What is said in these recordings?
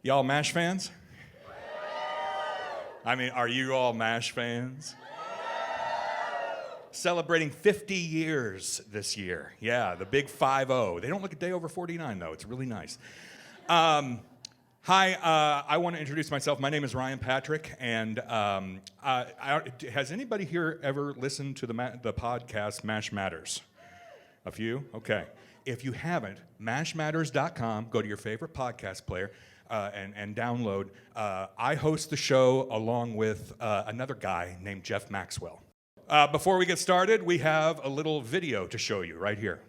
Y'all MASH fans? I mean, are you all MASH fans? Celebrating 50 years this year. Yeah, the big 5-0. They don't look a day over 49, though. It's really nice. Hi, I want to introduce myself. My name is Ryan Patrick, and has anybody here ever listened to the podcast MASH Matters? A few? Okay. If you haven't, mashmatters.com, go to your favorite podcast player and download. I host the show along with another guy named Jeff Maxwell. Before we get started, we have a little video to show you right here.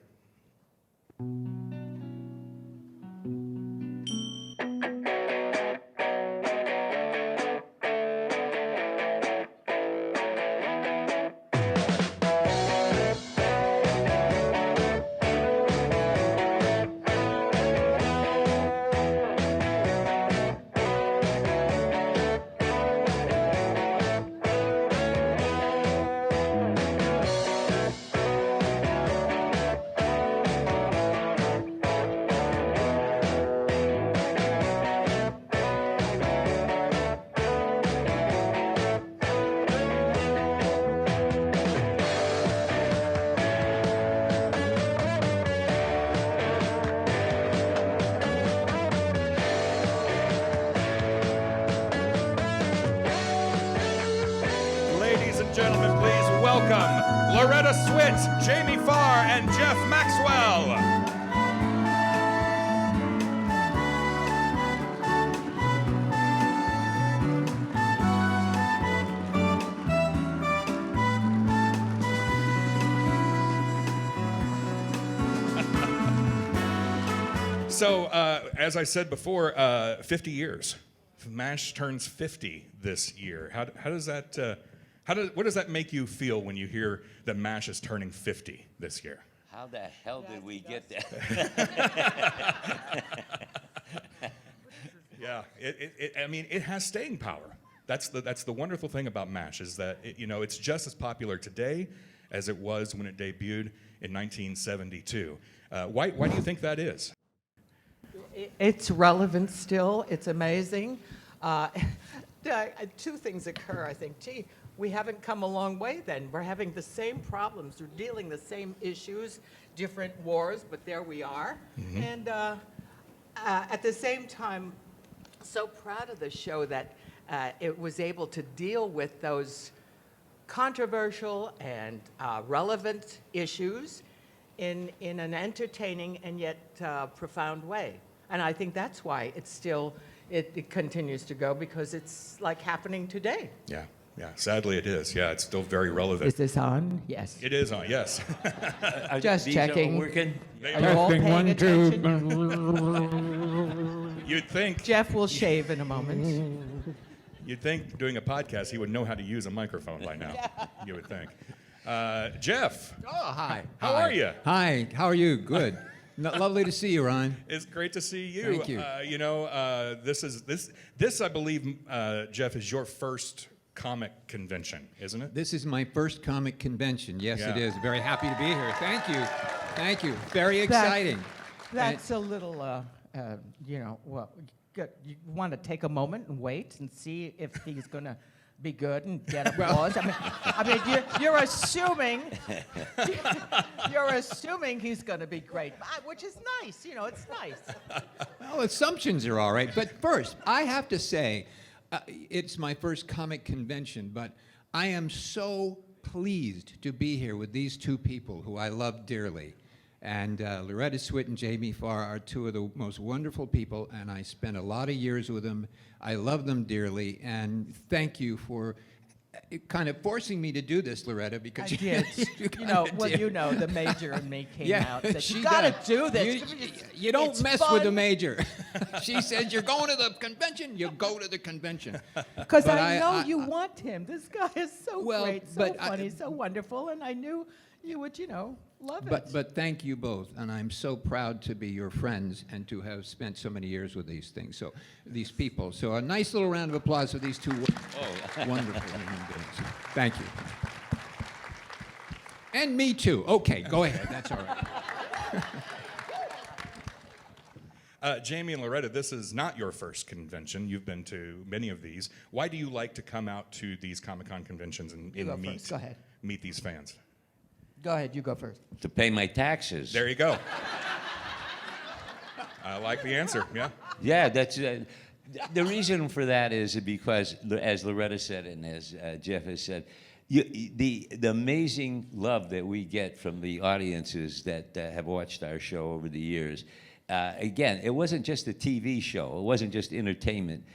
Gentlemen, please welcome Loretta Swit, Jamie Farr, and Jeff Maxwell. So, as I said before, 50 years. MASH turns 50 this year. How does that... what does that make you feel when you hear that MASH is turning 50 this year? How the hell did we get there? Yeah, I mean, it has staying power. That's the wonderful thing about MASH is that it's just as popular today as it was when it debuted in 1972. Why do you think that is? It's relevant still. It's amazing. Two things occur, I think. Gee, we haven't come a long way then. We're having the same problems. We're dealing the same issues, different wars, but there we are. Mm-hmm. And at the same time, so proud of the show that it was able to deal with those controversial and relevant issues in an entertaining and yet profound way. And I think that's why it continues to go, because it's like happening today. Yeah. Yeah, sadly it is. Yeah, it's still very relevant. Is this on? Yes. It is on, yes. Just checking. Are working? Are you all paying attention? You'd think... Jeff will shave in a moment. You'd think doing a podcast he would know how to use a microphone by now. Yeah. You would think. Jeff. Oh, hi. How are you? Hi, how are you? Good. Lovely to see you, Ron. It's great to see you. Thank you. This I believe, Jeff, is your first comic convention, isn't it? This is my first comic convention. Yes, Yeah. it is. Very happy to be here. Thank you. Thank you. Very exciting. That's a little, well, good. You want to take a moment and wait and see if he's going to be good and get applause. I mean, you're assuming he's going to be great, which is nice. It's nice. Well, assumptions are all right. But first, I have to say, it's my first comic convention, but I am so pleased to be here with these two people who I love dearly. And Loretta Swit and Jamie Farr are two of the most wonderful people, and I spent a lot of years with them. I love them dearly, and thank you for kind of forcing me to do this, Loretta, because I did. The major and me came out and said, you gotta do this. You don't it's mess fun. with the major. She said, you're going to the convention, you go to the convention. Because I know you want him. This guy is so great, so funny, so wonderful, and I knew you would, love it. But thank you both, and I'm so proud to be your friends and to have spent so many years with these people. So a nice little round of applause for these two wonderful human beings. Thank you. And me too. Okay, go ahead. That's all right. Jamie and Loretta, this is not your first convention. You've been to many of these. Why do you like to come out to these Comic-Con conventions and You go first. Go ahead. meet these fans? Go ahead, you go first. To pay my taxes. There you go. I like the answer, yeah. Yeah, that's the reason for that is because, as Loretta said and as Jeff has said, the amazing love that we get from the audiences that have watched our show over the years. Again, it wasn't just a TV show. It wasn't just entertainment.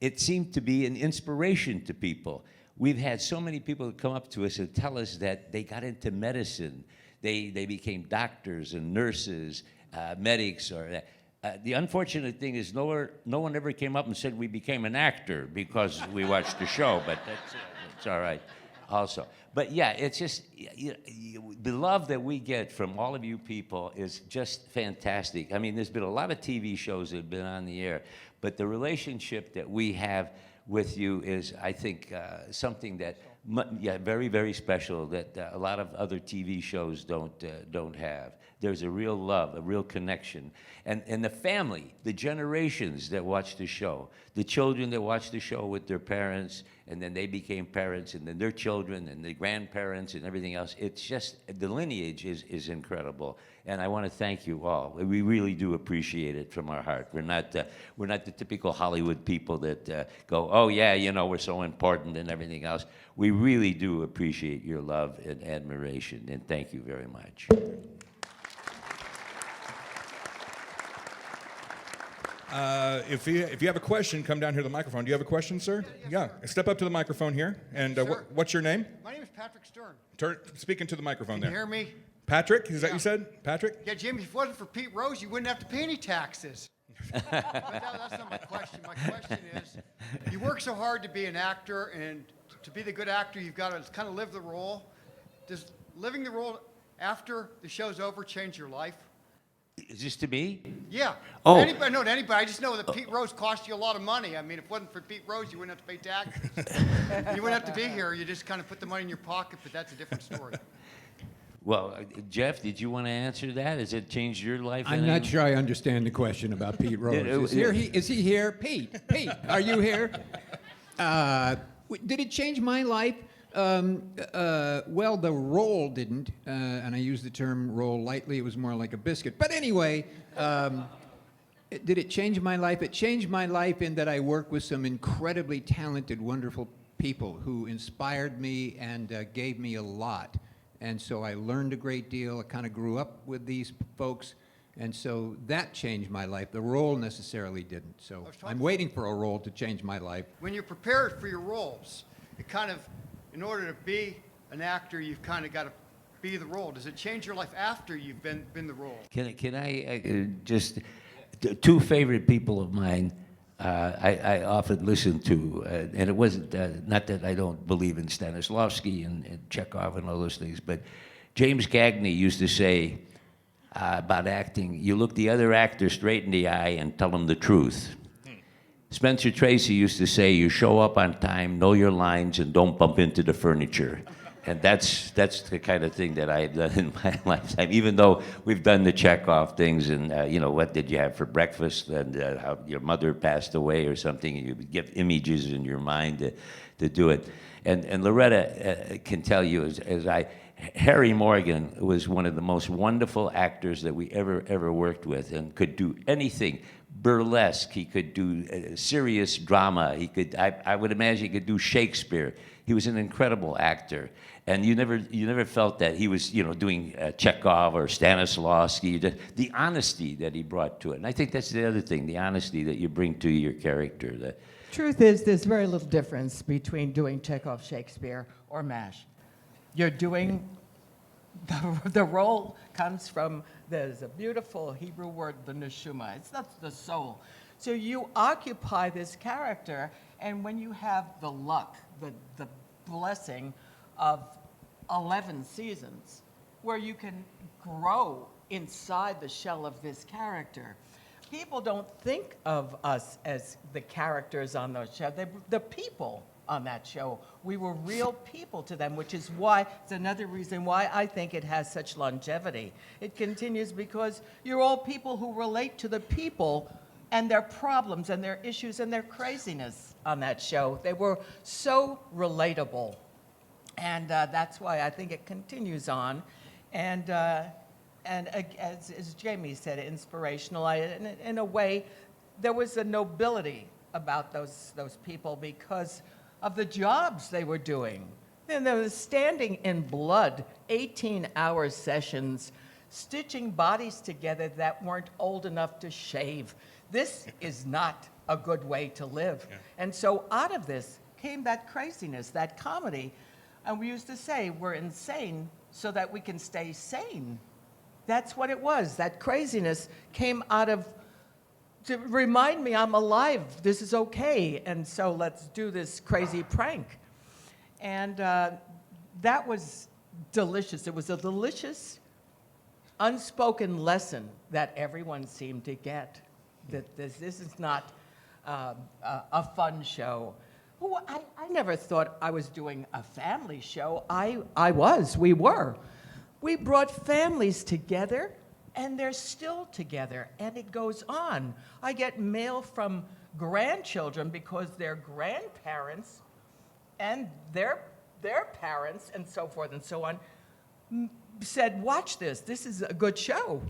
It seemed to be an inspiration to people. We've had so many people come up to us and tell us that they got into medicine. They became doctors and nurses, medics, or the unfortunate thing is no one ever came up and said we became an actor because we watched the show, but that's all right also. But yeah, it's just, the love that we get from all of you people is just fantastic. I mean, there's been a lot of TV shows that have been on the air, but the relationship that we have with you is, I think, something that, very, very special that a lot of other TV shows don't have. There's a real love, a real connection. And the family, the generations that watch the show, the children that watch the show with their parents, and then they became parents, and then their children, and their grandparents, and everything else. It's just, the lineage is incredible. And I want to thank you all. We really do appreciate it from our heart. We're not the typical Hollywood people that go, oh yeah, you know, we're so important and everything else. We really do appreciate your love and admiration, and thank you very much. If you have a question, come down here to the microphone. Do you have a question, sir? Yes, sir. Step up to the microphone here. And Sure. what's your name? My name is Patrick Stern. Speak into the microphone Can you there. hear me? Patrick, is that Yeah. you said? Patrick? Yeah, Jim, if it wasn't for Pete Rose, you wouldn't have to pay any taxes. But that's not my question. My question is, you work so hard to be an actor, and to be the good actor, you've got to kind of live the role. Does living the role after the show's over change your life? Is this to me? Yeah. Oh. Anybody, no, to anybody. I just know that Pete Rose cost you a lot of money. I mean, if it wasn't for Pete Rose, you wouldn't have to pay taxes. You wouldn't have to be here. You just kind of put the money in your pocket, but that's a different story. Well, Jeff, did you want to answer that? Has it changed your life? I'm any? not sure I understand the question about Pete Rose. Is he here? Pete, are you here? Did it change my life? Well, the role didn't, and I use the term role lightly. It was more like a biscuit. But anyway, did it change my life? It changed my life in that I work with some incredibly talented, wonderful people who inspired me and gave me a lot. And so I learned a great deal. I kind of grew up with these folks. And so that changed my life. The role necessarily didn't. So I'm waiting for a role to change my life. When you're prepared for your roles, it kind of, in order to be an actor, you've kind of got to be the role. Does it change your life after you've been the role? Can I just, two favorite people of mine I often listen to, and it wasn't, not that I don't believe in Stanislavski and Chekhov and all those things, but James Cagney used to say about acting, you look the other actor straight in the eye and tell them the truth. Spencer Tracy used to say, you show up on time, know your lines, and don't bump into the furniture. And that's the kind of thing that I've done in my lifetime, even though we've done the Chekhov things and, you know, what did you have for breakfast and how your mother passed away or something, and you give images in your mind to do it. And Loretta can tell you, Harry Morgan was one of the most wonderful actors that we ever worked with and could do anything. Burlesque, he could do serious drama, he could, I would imagine he could do Shakespeare. He was an incredible actor, and you never felt that he was, you know, doing Chekhov or Stanislavski. The honesty that he brought to it, and I think that's the other thing, the honesty that you bring to your character. Truth is, there's very little difference between doing Chekhov, Shakespeare, or MASH. You're doing, the role comes from, there's a beautiful Hebrew word, the neshama. That's the soul. So you occupy this character, and when you have the luck, the blessing of 11 seasons, where you can grow inside the shell of this character, people don't think of us as the characters on those shows. The people on that show. We were real people to them, which is why, it's another reason why I think it has such longevity. It continues because you're all people who relate to the people and their problems and their issues and their craziness on that show. They were so relatable. And that's why I think it continues on. And as Jamie said, inspirational. In a way, there was a nobility about those people because of the jobs they were doing. And they were standing in blood, 18-hour sessions, stitching bodies together that weren't old enough to shave. This is not a good way to live. Yeah. And so out of this came that craziness, that comedy. And we used to say, we're insane so that we can stay sane. That's what it was. That craziness came out of, to remind me I'm alive, this is okay, and so let's do this crazy prank. And that was delicious. It was a delicious, unspoken lesson that everyone seemed to get, that this is not a fun show. Well, I never thought I was doing a family show. We were. We brought families together, and they're still together, and it goes on. I get mail from grandchildren because their grandparents and their parents and so forth and so on said, watch this is a good show.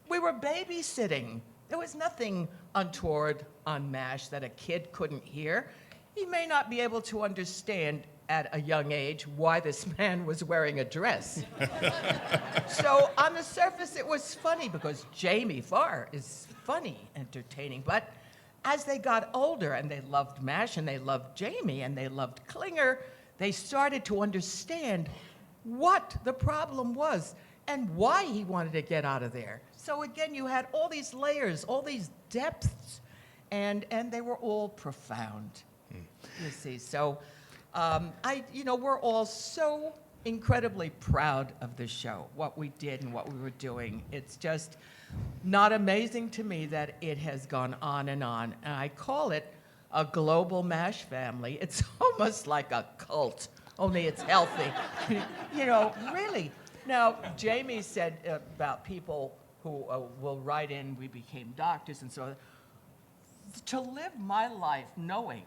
We were babysitting. There was nothing untoward on MASH that a kid couldn't hear. He may not be able to understand at a young age why this man was wearing a dress. So on the surface, it was funny because Jamie Farr is funny, entertaining. But as they got older and they loved MASH and they loved Jamie and they loved Klinger, they started to understand what the problem was and why he wanted to get out of there. So again, you had all these layers, all these depths, and they were all profound. You see, so we're all so incredibly proud of the show, what we did and what we were doing. It's just not amazing to me that it has gone on. And I call it a global MASH family. It's almost like a cult, only it's healthy. Really. Now, Jamie said about people who will write in, we became doctors and so on. To live my life knowing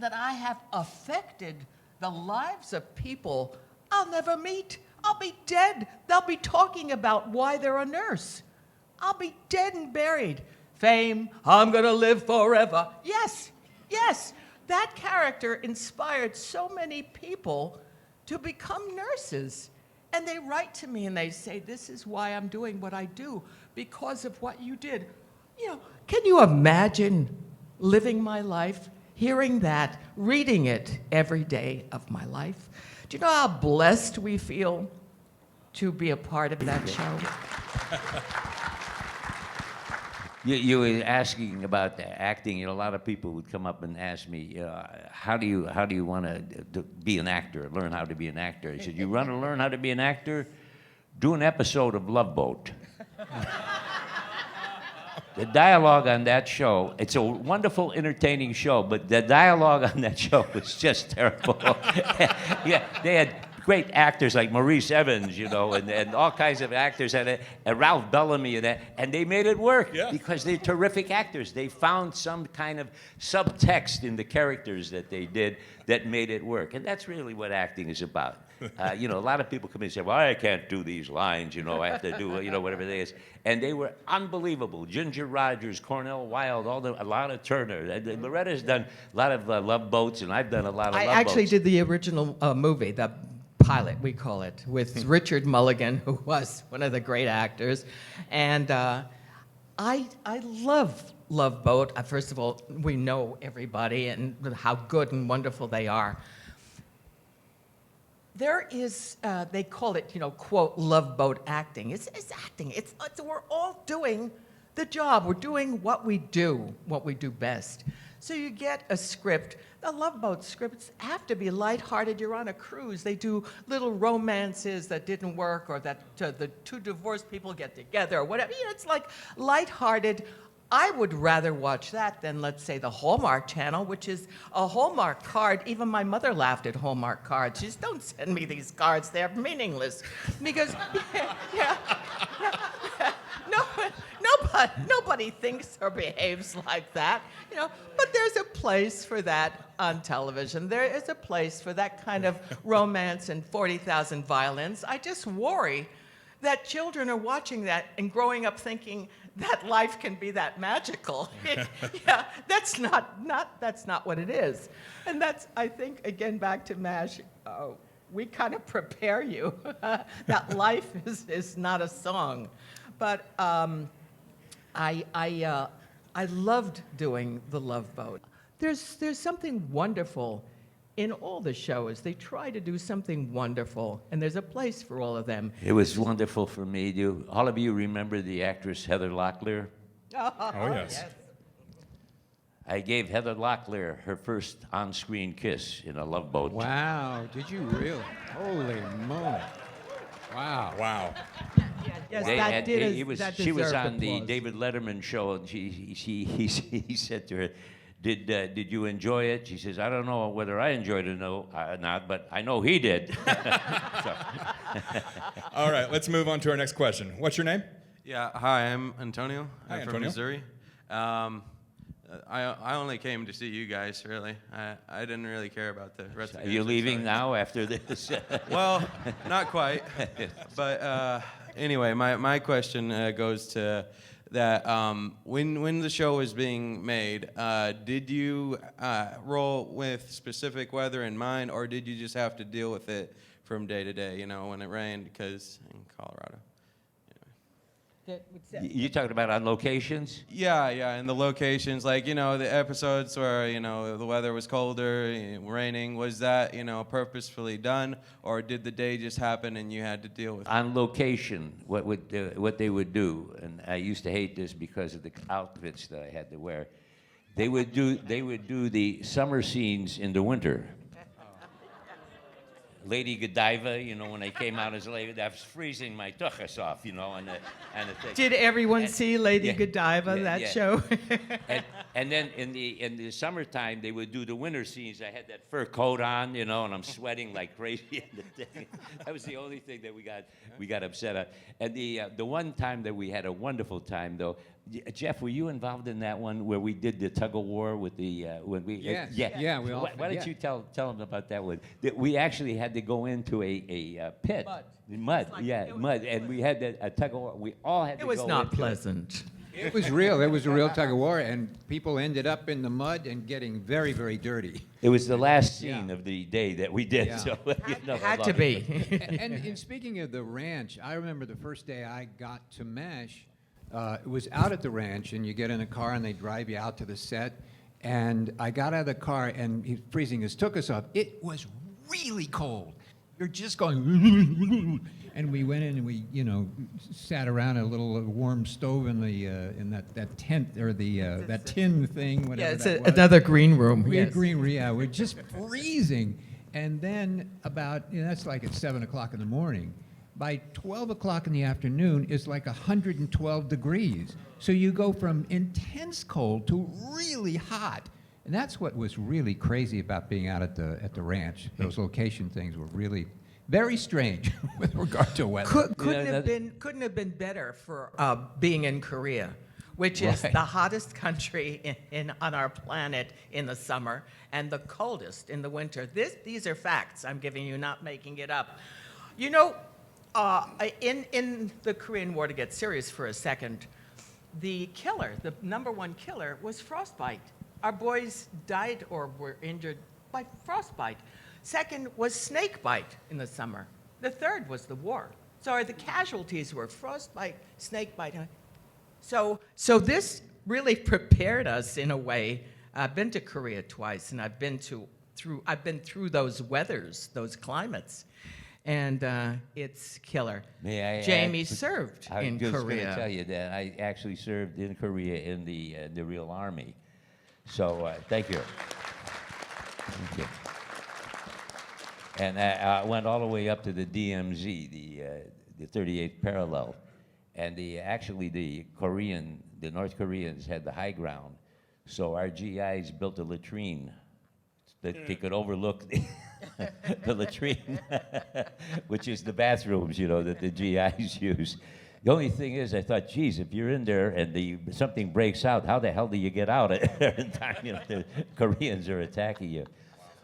that I have affected the lives of people I'll never meet. I'll be dead. They'll be talking about why they're a nurse. I'll be dead and buried. Fame, I'm going to live forever. Yes, that character inspired so many people to become nurses. And they write to me and they say, this is why I'm doing what I do, because of what you did. Can you imagine living my life, hearing that, reading it every day of my life? Do you know how blessed we feel to be a part of that show? You were asking about the acting. A lot of people would come up and ask me, how do you want to be an actor, learn how to be an actor? I said, you want to learn how to be an actor? Do an episode of Love Boat. The dialogue on that show, it's a wonderful, entertaining show, but the dialogue on that show was just terrible. Yeah, they had great actors like Maurice Evans, and all kinds of actors, and Ralph Bellamy, and they made it work because they're terrific actors. They found some kind of subtext in the characters that they did that made it work, and that's really what acting is about. A lot of people come in and say, well, I can't do these lines, I have to do, whatever it is. And they were unbelievable. Ginger Rogers, Cornell Wilde, a lot of Turner. Loretta's done a lot of Love Boats, and I've done a lot of Love Boats. I actually did the original movie, the pilot, we call it, with Richard Mulligan, who was one of the great actors. And I love Love Boat. First of all, we know everybody and how good and wonderful they are. There is, they call it, quote, Love Boat acting. It's acting. We're all doing the job. We're doing what we do best. So you get a script. The Love Boat scripts have to be lighthearted. You're on a cruise. They do little romances that didn't work, or that the two divorced people get together, or whatever. It's like lighthearted, I would rather watch that than, let's say, the Hallmark Channel, which is a Hallmark card. Even my mother laughed at Hallmark cards. She says, don't send me these cards. They're meaningless. Because, yeah, nobody thinks or behaves like that, you know. But there's a place for that on television. There is a place for that kind of romance and 40,000 violins. I just worry that children are watching that and growing up thinking that life can be that magical. Yeah, that's not what it is. And that's, I think, again, back to MASH, we kind of prepare you that life is not a song. But I loved doing The Love Boat. There's something wonderful in all the shows. They try to do something wonderful, and there's a place for all of them. It was wonderful for me. Do all of you remember the actress Heather Locklear? Oh, yes. I gave Heather Locklear her first on-screen kiss in A Love Boat. Wow, did you really? Holy moly. Wow. Wow. Yes, She was on the David Letterman show, and he said to her, Did you enjoy it? She says, I don't know whether I enjoyed it or not, but I know he did. All right, let's move on to our next question. What's your name? Yeah, hi, I'm Antonio. Hi, I'm Antonio. from Missouri. I only came to see you guys, really. I didn't really care about the rest of Are the you music, leaving sorry. now after this? Well, not quite. But anyway, my question goes to that when the show was being made, did you roll with specific weather in mind, or did you just have to deal with it from day to day, you know, when it rained, because in Colorado? You talking about on locations? Yeah, and the locations, like, you know, the episodes where, you know, the weather was colder, raining, was that, you know, purposefully done, or did the day just happen and you had to deal with it? On location, what they would do, and I used to hate this because of the outfits that I had to wear. They would do the summer scenes in the winter. Lady Godiva, you know, when I came out as a lady, I was freezing my tuchus off, you know, and the thing. Did everyone see Lady Godiva, that show? and then in the summertime, they would do the winter scenes. I had that fur coat on, you know, and I'm sweating like crazy. That was the only thing that we got upset at. And the one time that we had a wonderful time, though, Jeff, were you involved in that one where we did the tug of war with the when we? Yes. Yeah. Yeah, we all- Why don't you tell them about that one? That we actually had to go into a pit. Mud. Mud, and we had a tug of war. We all had to It go was not into it. pleasant. It was real. It was a real tug of war, and people ended up in the mud and getting very, very dirty. It was the last scene Yeah. of the day that we did. Yeah. So you know, Had I to love it. be. And speaking of the ranch, I remember the first day I got to MASH, it was out at the ranch, and you get in a car and they drive you out to the set. And I got out of the car and he's freezing his tuchus off. It was really cold. You're just going, and we went in and we, you know, sat around a little warm stove in the in that tent or that tin thing, whatever. Yeah, it's that was. another green room. We had Yes. green, yeah, we're just freezing. And then about, you know, that's like at 7 o'clock in the morning. By 12 o'clock in the afternoon, it's like 112 degrees. So you go from intense cold to really hot. And that's what was really crazy about being out at the ranch. Those location things were really very strange with regard to weather. Couldn't have been better for being in Korea, which is Right. the hottest country on our planet in the summer and the coldest in the winter. These are facts I'm giving you, not making it up. You know, in the Korean War, to get serious for a second, the number one killer was frostbite. Our boys died or were injured by frostbite. Second was snake bite in the summer. The third was the war. So the casualties were frostbite, snake bite. So this really prepared us in a way. I've been to Korea twice, and I've been through those weathers, those climates, and it's killer. May I Jamie add- served I in was just going to Korea. tell you that I actually served in Korea in the real army. So thank you. Thank you. And I went all the way up to the DMZ, the 38th parallel, and the Korean the North Koreans had the high ground, so our GIs built a latrine that they could overlook the latrine, which is the bathrooms, you know, that the GIs use. The only thing is, I thought, geez, if you're in there and something breaks out, how the hell do you get out at the time? You know, the Koreans are attacking you.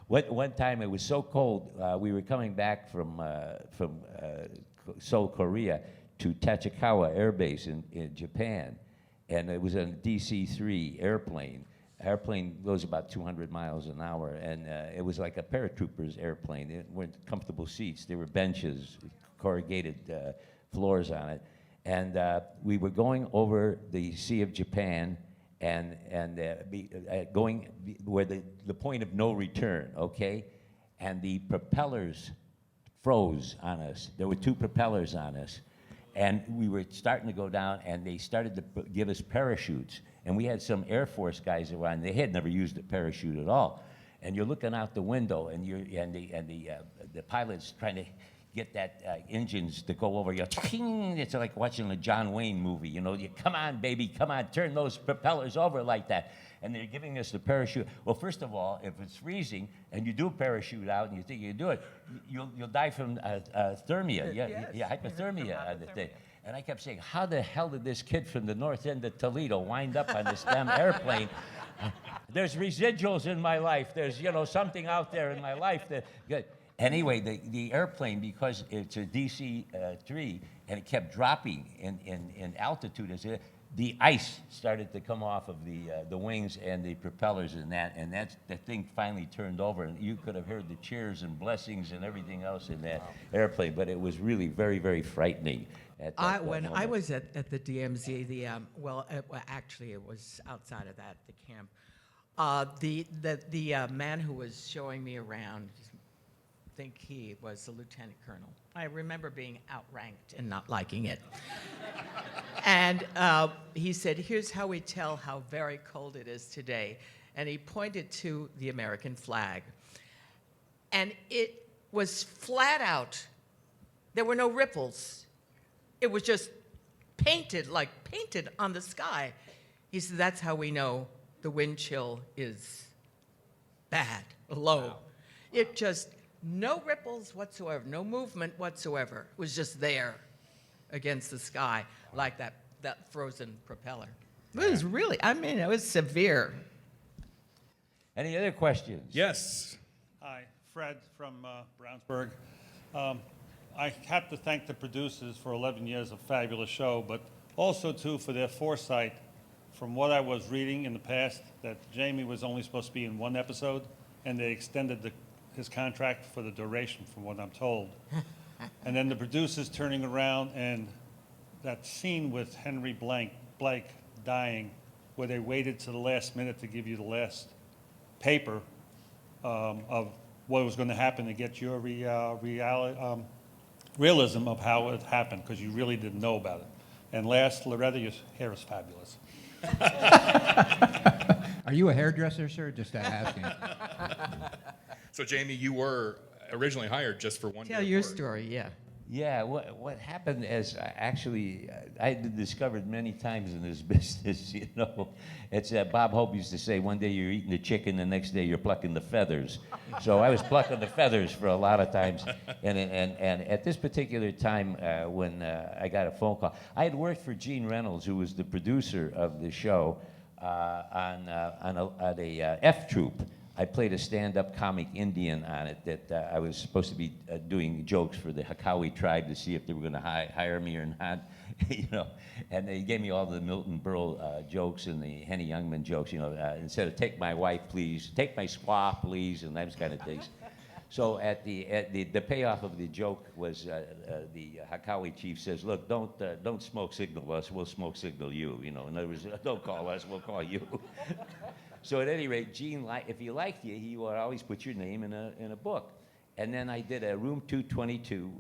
One time it was so cold, we were coming back from Seoul, Korea, to Tachikawa Air Base in Japan, and it was a DC-3 airplane. Airplane goes about 200 miles an hour, and it was like a paratrooper's airplane. It weren't comfortable seats. There were benches, corrugated floors on it. And we were going over the Sea of Japan and going where the point of no return, okay? And the propellers froze on us. There were 2 propellers on us. And we were starting to go down, and they started to give us parachutes. And we had some Air Force guys around. They had never used a parachute at all. And you're looking out the window, and the pilot's trying to get that engines to go over. It's like watching a John Wayne movie. You know, you come on, baby, come on, turn those propellers over like that. And they're giving us the parachute. Well, first of all, if it's freezing and you do parachute out and you think you do it, you'll die from thermia, hypothermia on the thing. And I kept saying, how the hell did this kid from the north end of Toledo wind up on this damn airplane? There's residuals in my life. There's, you know, something out there in my life that. Anyway, the airplane, because it's a DC-3, and it kept dropping in altitude, the ice started to come off of the wings and the propellers and the thing finally turned over, and you could have heard the cheers and blessings and everything else in that airplane, but it was really very, very frightening. When I was at the DMZ, actually it was outside of that, the camp, the man who was showing me around, I think he was a lieutenant colonel. I remember being outranked and not liking it. And he said, here's how we tell how very cold it is today. And he pointed to the American flag. And it was flat out. There were no ripples. It was just painted on the sky. He said, that's how we know the wind chill is bad, low. Wow. It just, no ripples whatsoever, no movement whatsoever. It was just there against the sky, like that frozen propeller. It was really, it was severe. Any other questions? Yes. Hi, Fred from Brownsburg. I have to thank the producers for 11 years of fabulous show, but also, too, for their foresight. From what I was reading in the past, that Jamie was only supposed to be in 1 episode, and they extended his contract for the duration, from what I'm told. And then the producers turning around, and that scene with Henry Blake dying, where they waited to the last minute to give you the last paper of what was going to happen to get your realism of how it happened, because you really didn't know about it. And last, Loretta, your hair is fabulous. Are you a hairdresser, sir? Just asking. So, Jamie, you were originally hired just for one day. Tell your story, yeah. Yeah, what happened is I had discovered many times in this business, you know, it's Bob Hope used to say, one day you're eating the chicken, the next day you're plucking the feathers. So I was plucking the feathers for a lot of times, and at this particular time when I got a phone call, I had worked for Gene Reynolds, who was the producer of the show, on a F Troop. I played a stand-up comic Indian on it that I was supposed to be doing jokes for the Hakawi tribe to see if they were going to hire me or not, you know. And they gave me all the Milton Berle jokes and the Henny Youngman jokes, you know. Instead of "take my wife, please," "take my squaw, please," and those kind of things. So at the payoff of the joke was the Hakawi chief says, "Look, don't smoke signal us. We'll smoke signal you. You know, in other words, don't call us. We'll call you." So at any rate, Gene, if he liked you, he would always put your name in a book. And then I did a Room 222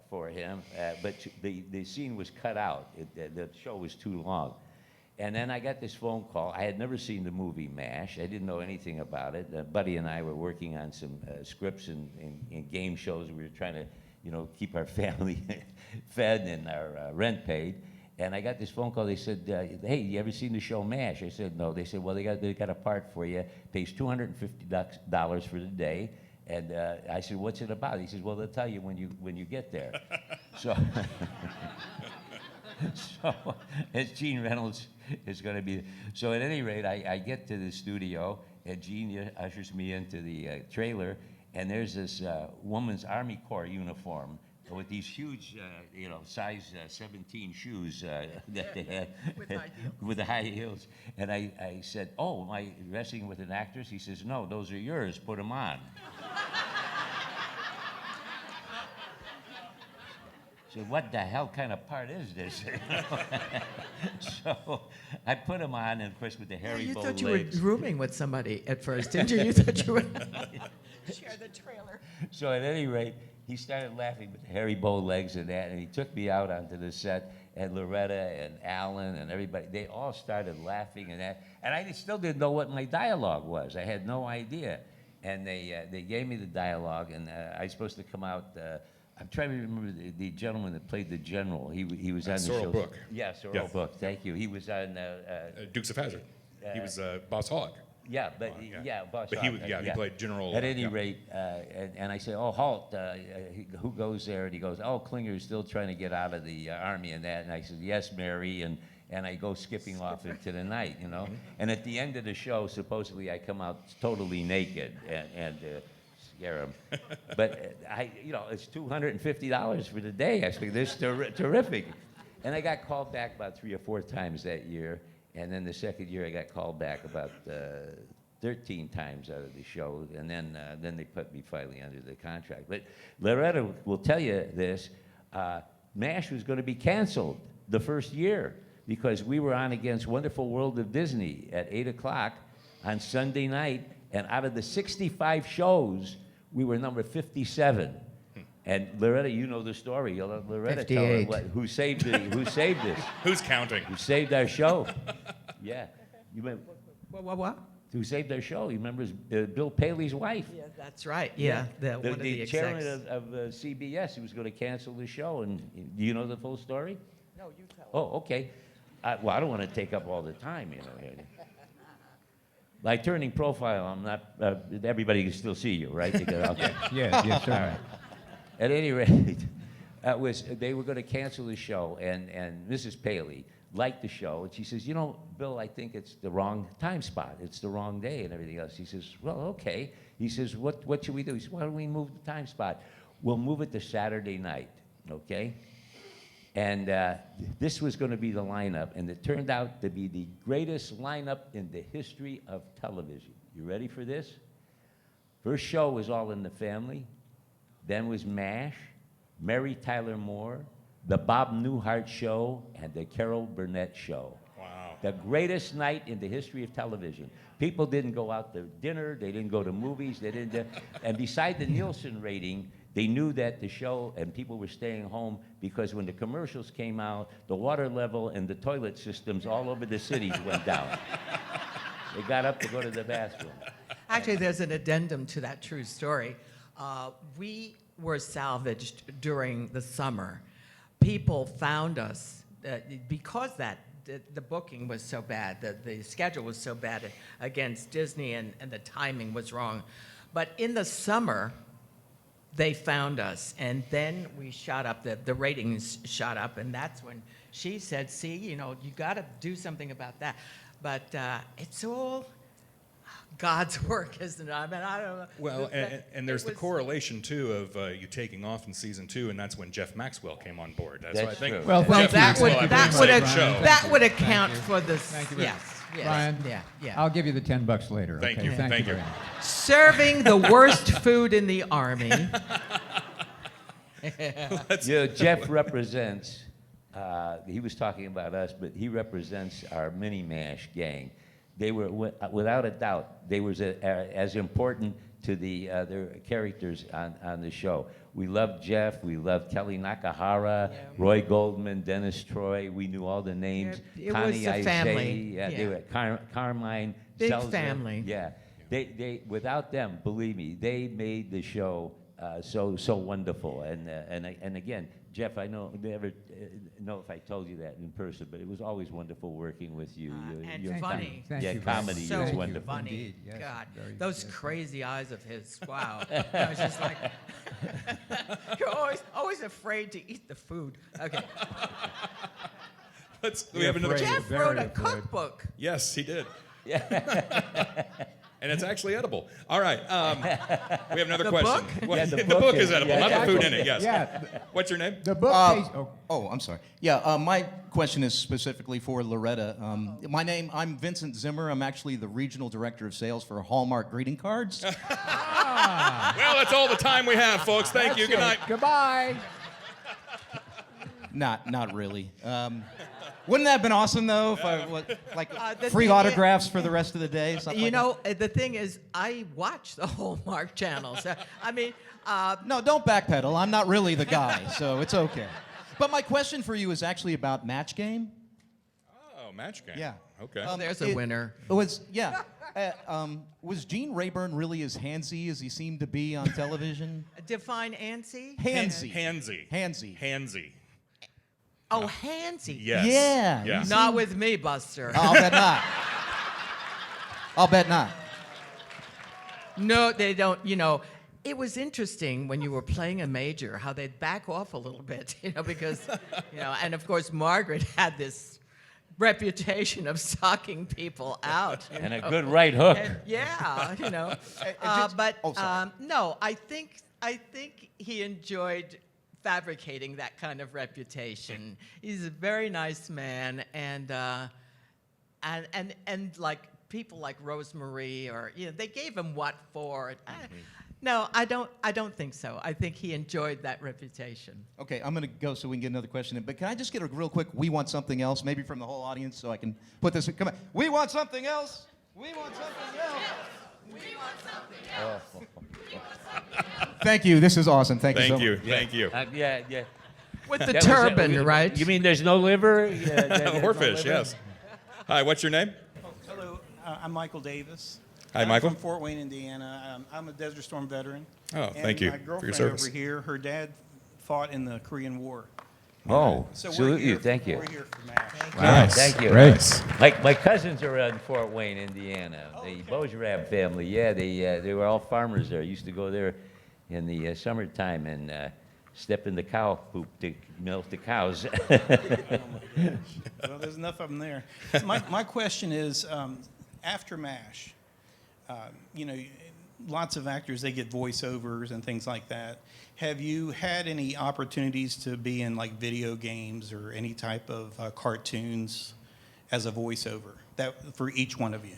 for him, but the scene was cut out. The show was too long. And then I got this phone call. I had never seen the movie MASH. I didn't know anything about it. Buddy and I were working on some scripts and game shows. We were trying to, you know, keep our family fed and our rent paid. And I got this phone call. They said, "Hey, you ever seen the show MASH?" I said, "No." They said, "Well, they got a part for you. Pays $250 for the day." And I said, "What's it about?" He says, "Well, they'll tell you when you get there." So, so as Gene Reynolds is going to be. So at any rate, I get to the studio, and Gene ushers me into the trailer, and there's this woman's Army Corps uniform with these huge, size 17 shoes that they had. With high heels. With the high heels. And I said, "Oh, am I wrestling with an actress?" He says, "No, those are yours. Put them on." So what the hell kind of part is this? So I put them on, and of course with the hairy You bow thought legs. you were rooming with somebody at first, didn't you? You thought you were share the trailer. So at any rate, he started laughing with the hairy bow legs and that, and he took me out onto the set, and Loretta and Alan and everybody, they all started laughing and that, and I still didn't know what my dialogue was. I had no idea. And they gave me the dialogue, and I was supposed to come out. I'm trying to remember the gentleman that played the general. He was on the Sorrel show. Book. Yeah, Sorrel Yeah. Book. Thank you. He was on. Dukes of Hazzard. He was Boss Hogg. Yeah, but yeah. Boss But he Hogg, was- he played General, At any yeah. rate, and I say, "Oh, halt! Who goes there?" And he goes, "Oh, Klinger is still trying to get out of the army and that." And I said, "Yes, Mary," and I go skipping off into the night, And at the end of the show, supposedly I come out totally naked and scare him. But it's $250 for the day. I think this is terrific. And I got called back about 3 or 4 times that year. And then the second year, I got called back about 13 times out of the show, and then they put me finally under the contract. But Loretta will tell you this: MASH was going to be canceled the first year because we were on against Wonderful World of Disney at 8 o'clock on Sunday night, and out of the 65 shows, we were number 57. And Loretta, you know the story. You'll let Loretta tell her 58. who saved this. Who's counting? Who saved our show? Yeah, you remember What? who saved our show? You remember Bill Paley's wife? Yeah, that's right. Yeah, one of the chairman execs. of CBS. He was going to cancel the show, and do you know the full story? No, you tell. Oh, okay. Well, I don't want to take up all the time, here. By turning profile, I'm not. Everybody can still see you, right? Okay. Yes, sir. All right. At any rate, they were going to cancel the show, and Mrs. Paley liked the show, and she says, "Bill, I think it's the wrong time spot. It's the wrong day and everything else." He says, "Well, okay." He says, "What should we do?" He says, "Why don't we move the time spot? We'll move it to Saturday night, okay?" And this was going to be the lineup, and it turned out to be the greatest lineup in the history of television. You ready for this? First show was All in the Family. Then was MASH, Mary Tyler Moore, the Bob Newhart Show, and the Carol Burnett Show. Wow. The greatest night in the history of television. People didn't go out to dinner. They didn't go to movies. They didn't. And beside the Nielsen rating, they knew that the show and people were staying home because when the commercials came out, the water level and the toilet systems all over the cities went down. They got up to go to the bathroom. Actually, there's an addendum to that true story. We were salvaged during the summer. People found us because the booking was so bad, the schedule was so bad against Disney, and the timing was wrong. But in the summer, they found us, and then we shot up, the ratings shot up, and that's when she said, "See, you got to do something about that." But it's all God's work, isn't it? I mean, I don't know. Well, and there's It the was- correlation, too, of you taking off in season 2, and that's when Jeff Maxwell came on board. That's why I That's think true. Well, Jeff thank you. Maxwell, Thank you I very believe, much, saved the Brian. show. that would Thank account you. for this. Thank you very much. Yes. Brian, Yeah. I'll give you the $10 later. Thank okay? you. Thank you Thank you. very much. Serving the worst food in the Army. Jeff represents, he was talking about us, but he represents our mini MASH gang. They were, without a doubt, they were as important to their characters on the show. We loved Jeff, we loved Kelly Nakahara, Yeah. Roy Goldman, Dennis Troy, we knew all the names. It was Connie a family, Isay, yeah, they yeah. were Carmine Big Seltzer. family. Yeah. They without them, believe me, they made the show so wonderful. And again, Jeff, I never know if I told you that in person, but it was always wonderful working with you. And Your funny. Thank yeah, you very comedy much. So is Thank you. wonderful. funny. Indeed, yes, God, very- those yes. crazy eyes of his. Wow. I was just like, you're always afraid to eat the food. Okay. We have another. afraid. Jeff Very wrote a afraid. cookbook. Yes, he did. And it's actually edible. All right. We have another The question. book? What- Yeah, the the book book is is- edible, yeah, not the food in exactly. it. Yes. Yeah. What's your name? The book tastes. Oh. I'm sorry. Yeah, my question is specifically for Loretta. I'm Vincent Zimmer. I'm actually the regional director of sales for Hallmark greeting cards. Well, that's all the time we have, folks. Thank you. Good night. Goodbye. Not really. Wouldn't that have been awesome though? If I The free thing is- autographs for the rest of the day. Something You like know, the thing is, I watch the Hallmark channels. I mean, that? No, don't backpedal. I'm not really the guy, so it's okay. But my question for you is actually about Match Game. Oh, match game. Yeah. Okay. there's a winner. Was Gene Rayburn really as handsy as he seemed to be on television? Define antsy? Handsy. Handsy. Handsy. Handsy. Oh, handsy. Yes. Yeah. Yeah. Not with me, Buster. I'll bet not. I'll bet not. No, they don't. You know, it was interesting when you were playing a major how they'd back off a little bit, because, and of course Margaret had this reputation of sucking people out. And a good right hook. And, yeah, but no, I think he enjoyed fabricating that kind of reputation. He's a very nice man, and like people like Rosemary, or they gave him what for. No, I don't think so. I think he enjoyed that reputation. Okay, I'm going to go so we can get another question in. But can I just get a real quick, we want something else, maybe from the whole audience, so I can put this, come on. We want something else. We want something else. We want something else. Thank you. This is awesome. Thank you so Thank much. you. Thank you. Yeah. With the That was turban, right? You mean there's no liver? Yeah, there's no Horfish, liver? yes. Hi, what's your name? Hello, I'm Michael Davis. Hi, I'm Michael. from Fort Wayne, Indiana. I'm a Desert Storm veteran. Oh, And thank you my for your girlfriend service. over here, her dad fought in the Korean War. Oh, So we're salute here you. Thank you. We're here for MASH. Nice. Thank you. Nice. My cousins are in Fort Wayne, Indiana. The Bojerab family. Yeah, they were all farmers there. Used to go there in the summertime and step in the cow poop to milk the cows. Well, there's enough of them there. My question is, after MASH, lots of actors, they get voiceovers and things like that. Have you had any opportunities to be in like video games or any type of cartoons as a voiceover for each one of you?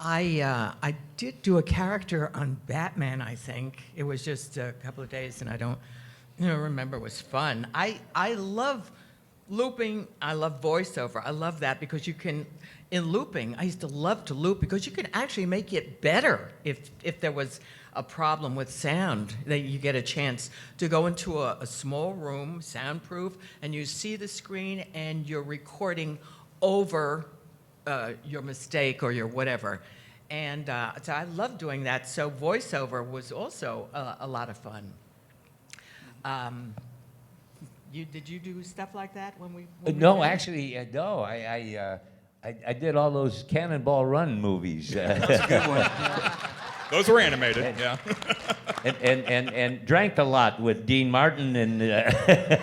I did do a character on Batman, I think. It was just a couple of days, and I don't remember. It was fun. I love looping. I love voiceover. I love that because you can, in looping, I used to love to loop because you can actually make it better if there was a problem with sound, that you get a chance to go into a small room, soundproof, and you see the screen and you're recording over your mistake or your whatever. And so I love doing that. So voiceover was also a lot of fun. Did you do stuff like that when we No, met? actually, no. I did all those Cannonball Run movies. Those were animated. Yeah. and drank a lot with Dean Martin and.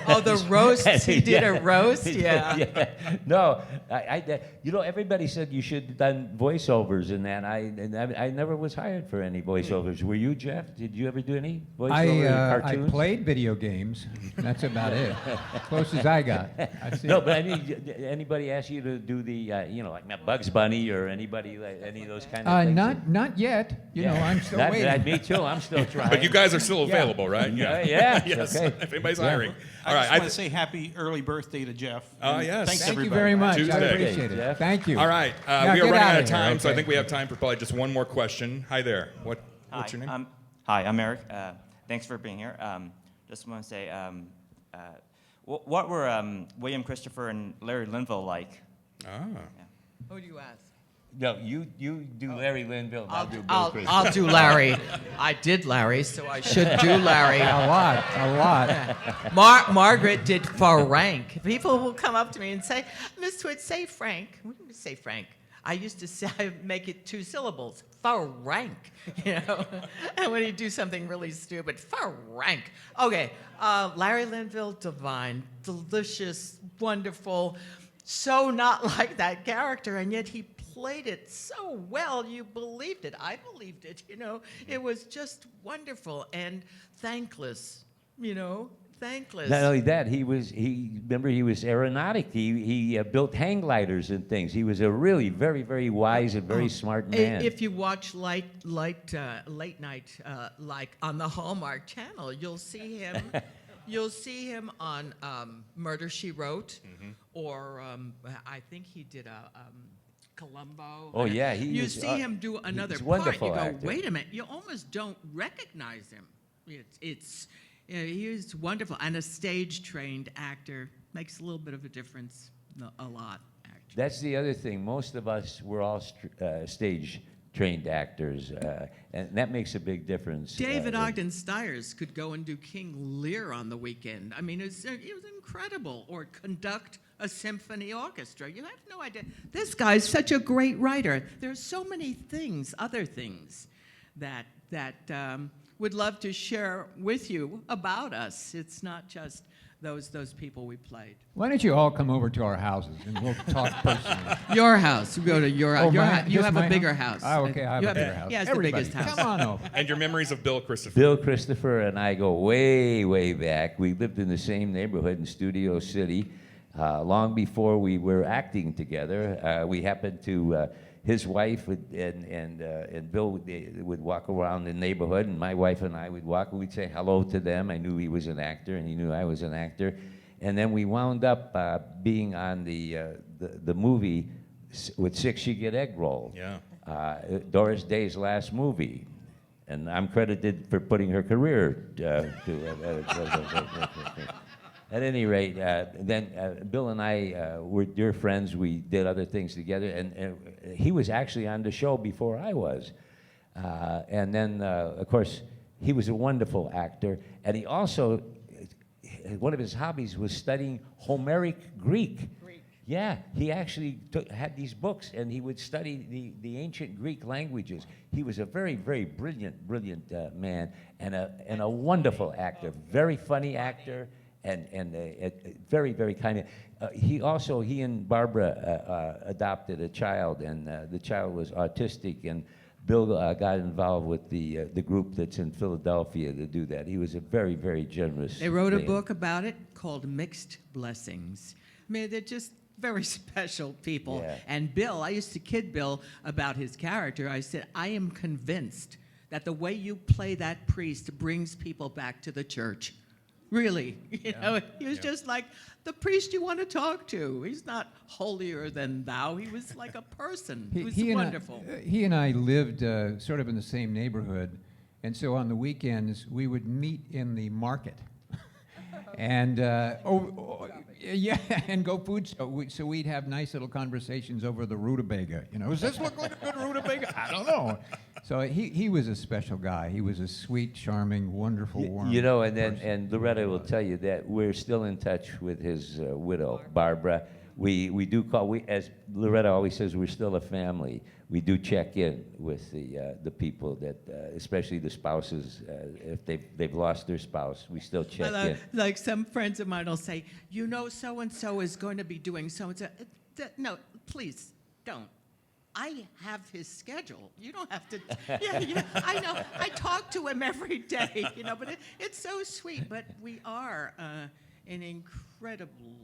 Oh, the roasts. He did a roast. Yeah. Yeah. No, everybody said you should have done voiceovers in that. I never was hired for any voiceovers. Were you, Jeff? Did you ever do any voiceover I cartoons? played video games. That's about it. Close as I got. That's it. No, but I mean, anybody ask you to do the, like Bugs Bunny or anybody, like any of those kind of things? Not yet. I'm still waiting. Me too. I'm still trying. But you guys are still available, right? Yeah. Yes. Okay. If anybody's Yeah. hiring. I All just right. want to say happy early birthday to Jeff. Yes. Thanks, Thank you everybody. very much. I Tuesday. appreciate it. Jeff. Thank you. All right. Now We are get running out outta of here, time, so I okay. think we have time for probably just one more question. Hi there. What's your name? Hi, I'm Eric. Thanks for being here. Just want to say, what were William Christopher and Larry Linville like? Ah. Who do you ask? No, you do Larry Linville, and I'll do Bill I'll Christopher. do Larry. I did Larry, so I should do Larry. A lot. Margaret did Frank. People will come up to me and say, Miss Swit, say Frank. We can say Frank. I used to say, make it 2 syllables, Frank, you know. And when you do something really stupid, Frank. Okay, Larry Linville, divine, delicious, wonderful, so not like that character, and yet he played it so well, you believed it. I believed it, you know. It was just wonderful and thankless, you know. Thankless. Not only that, he was aeronautic. He built hang gliders and things. He was a really very, very wise and very smart man. If you watch late night, like on the Hallmark Channel, you'll see him. You'll see him on Murder, She Wrote, or I think he did a Columbo. Oh, yeah, you see him do another he's a part. wonderful You go, actor. wait a minute. You almost don't recognize him. It's you know, he's wonderful, and a stage-trained actor makes a little bit of a difference. A lot, actually. That's the other thing. Most of us were all stage-trained actors, and that makes a big difference. David Ogden Stiers could go and do King Lear on the weekend. I mean, it was incredible. Or conduct a symphony orchestra. You have no idea. This guy's such a great writer. There's so many things, other things, that would love to share with you about us. It's not just those people we played. Why don't you all come over to our houses and we'll talk personally? Your house. We go to your house. You Just have my a bigger house? house. Oh, okay, I have a bigger house. He has the Everybody, biggest house. come on over. And your memories of Bill Christopher. Bill Christopher and I go way, way back. We lived in the same neighborhood in Studio City. Long before we were acting together, we happened to, his wife and Bill would walk around the neighborhood, and my wife and I would walk, and we'd say hello to them. I knew he was an actor, and he knew I was an actor. And then we wound up being on the movie with Six You Get Egg Roll. Yeah. Doris Day's last movie. And I'm credited for putting her career At any rate, then Bill and I were dear friends. We did other things together, and he was actually on the show before I was. And then, of course, he was a wonderful actor, and he also, one of his hobbies was studying Homeric Greek. Yeah, he actually had these books, and he would study the ancient Greek languages. He was a very, very brilliant man, and a wonderful actor, very funny actor. And very, very kind of. He and Barbara adopted a child, and the child was autistic. And Bill got involved with the group that's in Philadelphia to do that. He was a very, very generous. They wrote a man. book about it called Mixed Blessings. I mean, they're just very special people. Yeah. And Bill, I used to kid Bill about his character. I said, I am convinced that the way you play that priest brings people back to the church. Really, you know, he was just like the priest you want to talk to. He's not holier than thou. He was like a person. He was wonderful. He and I lived sort of in the same neighborhood, and so on the weekends we would meet in the market, and yeah, and go food. So we'd have nice little conversations over the rutabaga. You know, does this look like a good rutabaga? I don't know. So he was a special guy. He was a sweet, charming, wonderful, warm. You know, and person. Loretta will tell you that we're still in touch with his widow, Barbara. We do call. As Loretta always says, we're still a family. We do check in with the people that, especially the spouses, if they've lost their spouse, we still check in. Like some friends of mine will say, you know, so and so is going to be doing so and so. No, please don't. I have his schedule. You don't have to. Yeah, you know, I know. I talk to him every day. You know, but it's so sweet. But we are an incredible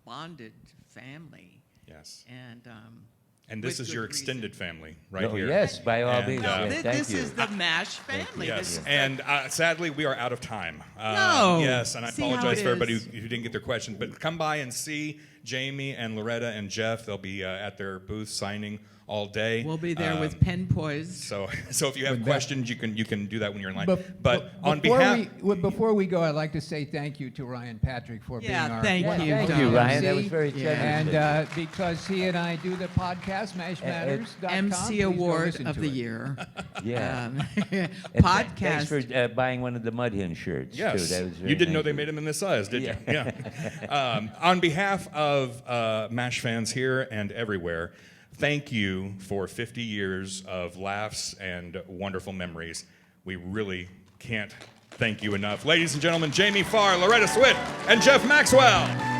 bonded family. Yes. And this with is your good reason. extended family right Oh, here. yes, by all And, means. Well, yeah, this thank you. is the MASH family. Yes, This is and sadly, we are out of time. No. Yes, and I See how apologize it for everybody is. who didn't get their question. But come by and see Jamie and Loretta and Jeff, they'll be at their booth signing all day. We'll be there with pen poised. So if you have questions, you can do that when you're in line. Bef- But on before behalf, before we go, I'd like to say thank you to Ryan Patrick for being Yeah, our thank Yeah, you, thank Don. you, Ryan. That was MC. very generous. And because he and I do the podcast, MashMatters.com. MC Please go Award listen of to the it. year. Yeah. Um, And podcast. Thanks for buying one of the Mud Hen shirts. yes, too. That was very you didn't know nice they of made them in this size, did Yeah. you? Yeah. On behalf of MASH fans here and everywhere, thank you for 50 years of laughs and wonderful memories. We really can't thank you enough. Ladies and gentlemen, Jamie Farr, Loretta Swit, and Jeff Maxwell.